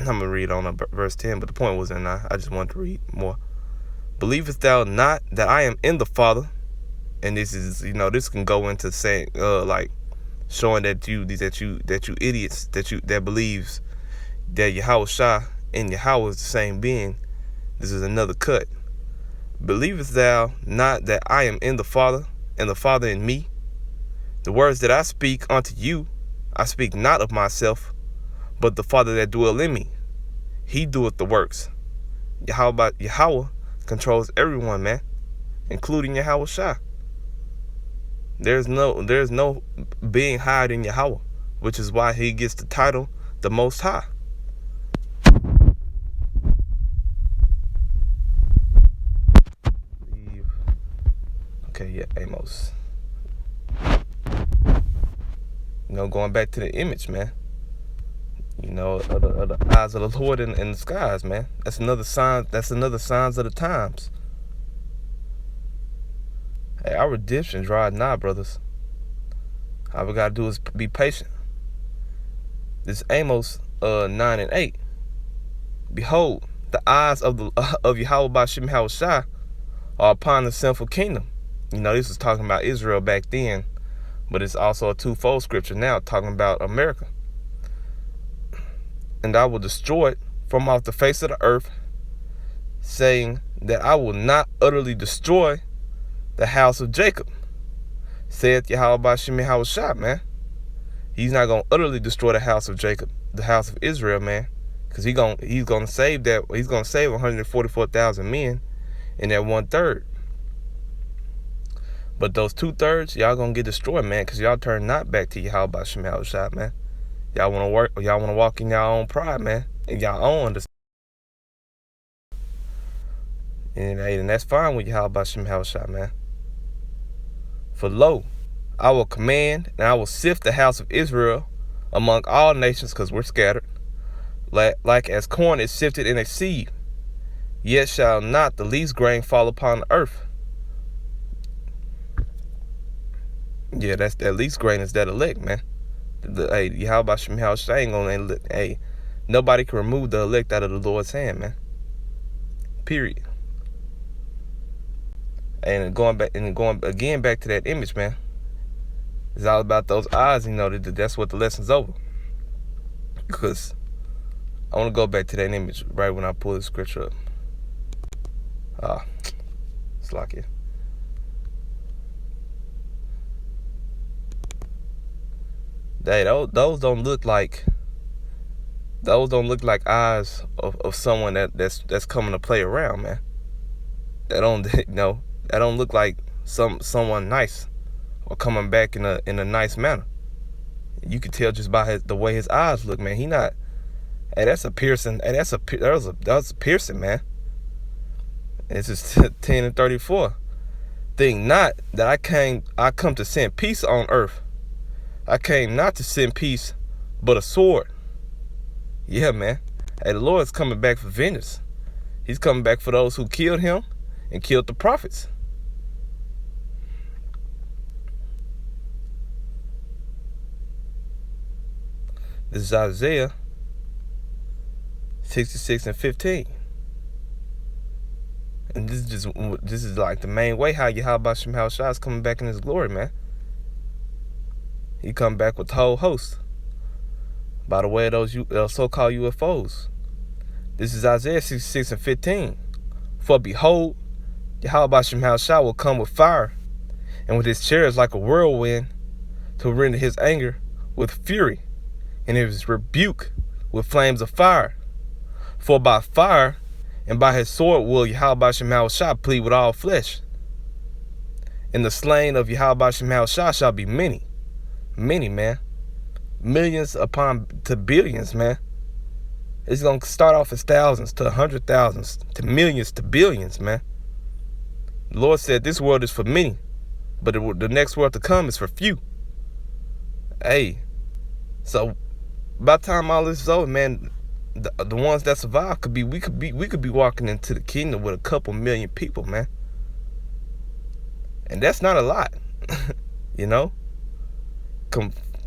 I'm going to read on verse 10, but the point wasn't enough. I just wanted to read more. Believest thou not that I am in the Father? And this is, this can go into saying, like, showing that you idiots, that believes that Yahawashi and Yahweh is the same being. This is another cut. Believest thou not that I am in the Father, and the Father in me? The words that I speak unto you, I speak not of myself, but the Father that dwell in me. He doeth the works. Yahweh controls everyone, man, including Yahawashi. There's no being higher than Yahweh, which is why he gets the title the Most High. Okay, yeah, Amos. Going back to the image, man. Of the eyes of the Lord in the skies, man. That's another sign. That's another signs of the times. Hey, our redemption draweth nigh, brothers. All we gotta do is be patient. This Amos 9:8. Behold, the eyes of Yahweh Bashim Yahawashi are upon the sinful kingdom. This was talking about Israel back then, but it's also a twofold scripture now talking about America. And I will destroy it from off the face of the earth, saying that I will not utterly destroy the house of Jacob, saith Yahweh Bashim Yahawashi, man. He's not going to utterly destroy the house of Jacob, the house of Israel, man, because he's going to save that. He's going to save 144,000 men in that 1/3. But those 2/3, y'all going to get destroyed, man, because y'all turn not back to Yahweh Bashim Yahawashi, man. Y'all want to walk in y'all own pride, man, and y'all own understanding. And that's fine with Yahweh Bashim Yahawashi, man. For lo, I will command, and I will sift the house of Israel among all nations, because we're scattered, like as corn is sifted in a sieve. Yet shall not the least grain fall upon the earth. Yeah, that's that least grain is that elect, man. Yahweh Bashim Yahawashi ain't gonna. Nobody can remove the elect out of the Lord's hand, man. Period. And going again back to that image, man. It's all about those eyes, that's what the lesson's over. Because I want to go back to that image right when I pull the scripture up. It's like it. Those don't look like eyes of someone that's coming to play around, man. That don't look like someone nice or coming back in a nice manner. You can tell just by the way his eyes look, man. He not. Hey, that's a piercing. Hey, that was a piercing, man. This is 10:34. Think not that I come to send peace on earth. I came not to send peace, but a sword. Yeah, man. Hey, the Lord's coming back for vengeance. He's coming back for those who killed him and killed the prophets. This is Isaiah 66:15. And this is like the main way how Yahweh Bashim Yahawashi is coming back in his glory, man. He come back with the whole host by the way of those so-called UFOs. This is Isaiah 66:15. For behold, Yahweh Bashim Yahawashi will come with fire, and with his chariots like a whirlwind, to render his anger with fury, and his rebuke with flames of fire. For by fire and by his sword will Yahweh Bashim Yahawashi plead with all flesh. And the slain of Yahweh Bashim Yahawashi shall be many, man. Millions to billions, man. It's going to start off as thousands to 100,000s to millions to billions, man. The Lord said this world is for many, but the next world to come is for few. Hey, so by the time all this is over, man, the ones that survive we could be walking into the kingdom with a couple million people, man. And that's not a lot,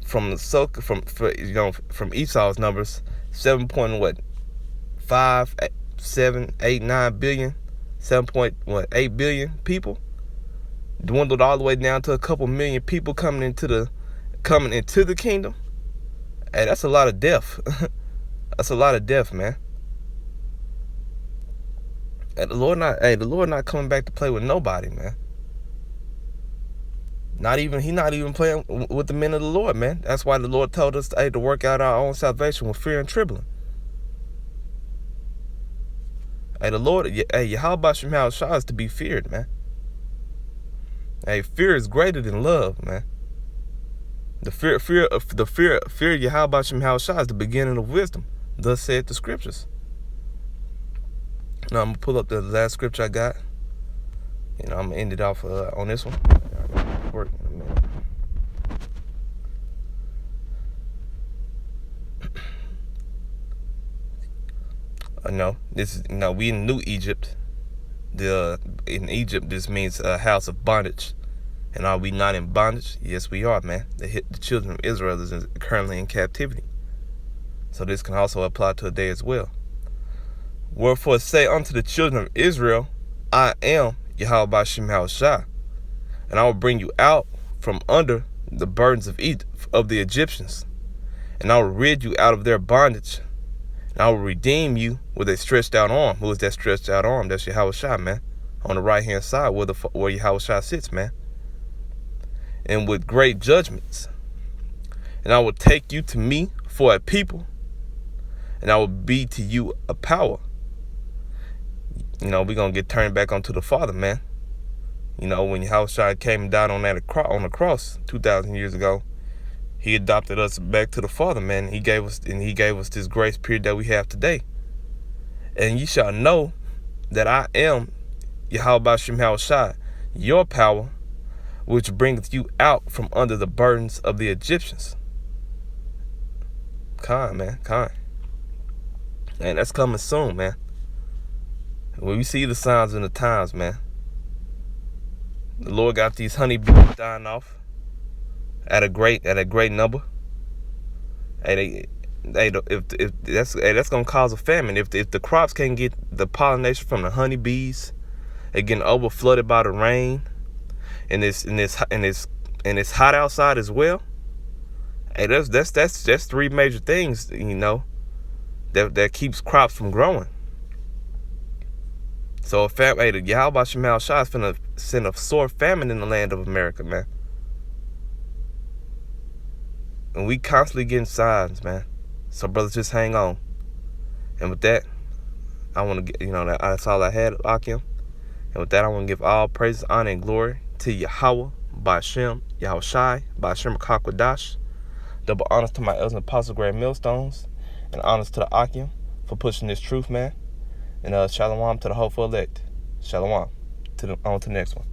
From Esau's numbers, 7 point what 5, 7, 8, 9 billion, 7.8 billion people, dwindled all the way down to a couple million people coming into the kingdom. Hey, that's a lot of death. That's a lot of death, man. And the Lord not coming back to play with nobody, man. He not even playing with the men of the Lord, man. That's why the Lord told us to work out our own salvation with fear and trembling. Hey, the Lord, Yahawashi is to be feared, man. Hey, fear is greater than love, man. The fear of Yahawashi is the beginning of wisdom. Thus saith the scriptures. Now I'm gonna pull up the last scripture I got. I'm gonna end it off on this one. Work in a minute. We in New Egypt. In Egypt, this means a house of bondage. And are we not in bondage? Yes, we are, man. The children of Israel is currently in captivity. So this can also apply to today as well. Wherefore say unto the children of Israel, I am Yahawashi, and I will bring you out from under the burdens of the Egyptians, and I will rid you out of their bondage, and I will redeem you with a stretched out arm. Who is that stretched out arm? That's Yahawashi, man. On the right hand side where Yahawashi sits, man. And with great judgments, and I will take you to me for a people, and I will be to you a power. We're going to get turned back onto the Father, man. When Yahawashi came and died on the cross 2,000 years ago, he adopted us back to the Father, man. He gave us this grace period that we have today. And ye shall know that I am Yahawashi, your power, which bringeth you out from under the burdens of the Egyptians. Man. And that's coming soon, man. When we see the signs in the times, man, the Lord got these honeybees dying off at a great number. If that's gonna cause a famine. If the crops can't get the pollination from the honeybees, they're getting over flooded by the rain, and it's hot outside as well. Hey, that's three major things, that keeps crops from growing. So the Yahawashi is finna send a sore famine in the land of America, man. And we constantly getting signs, man. So brothers, just hang on. And with that, I want to get, that's all I had, Akim. And with that, I want to give all praise, honor, and glory to Yahweh, Ba'ashem, Yahawashi, Ba'ashem Kakwadash. Double honors to my elders and apostle grade millstones, and honors to the Akim for pushing this truth, man. And shalom to the hopeful elect. Shalom. On to the next one.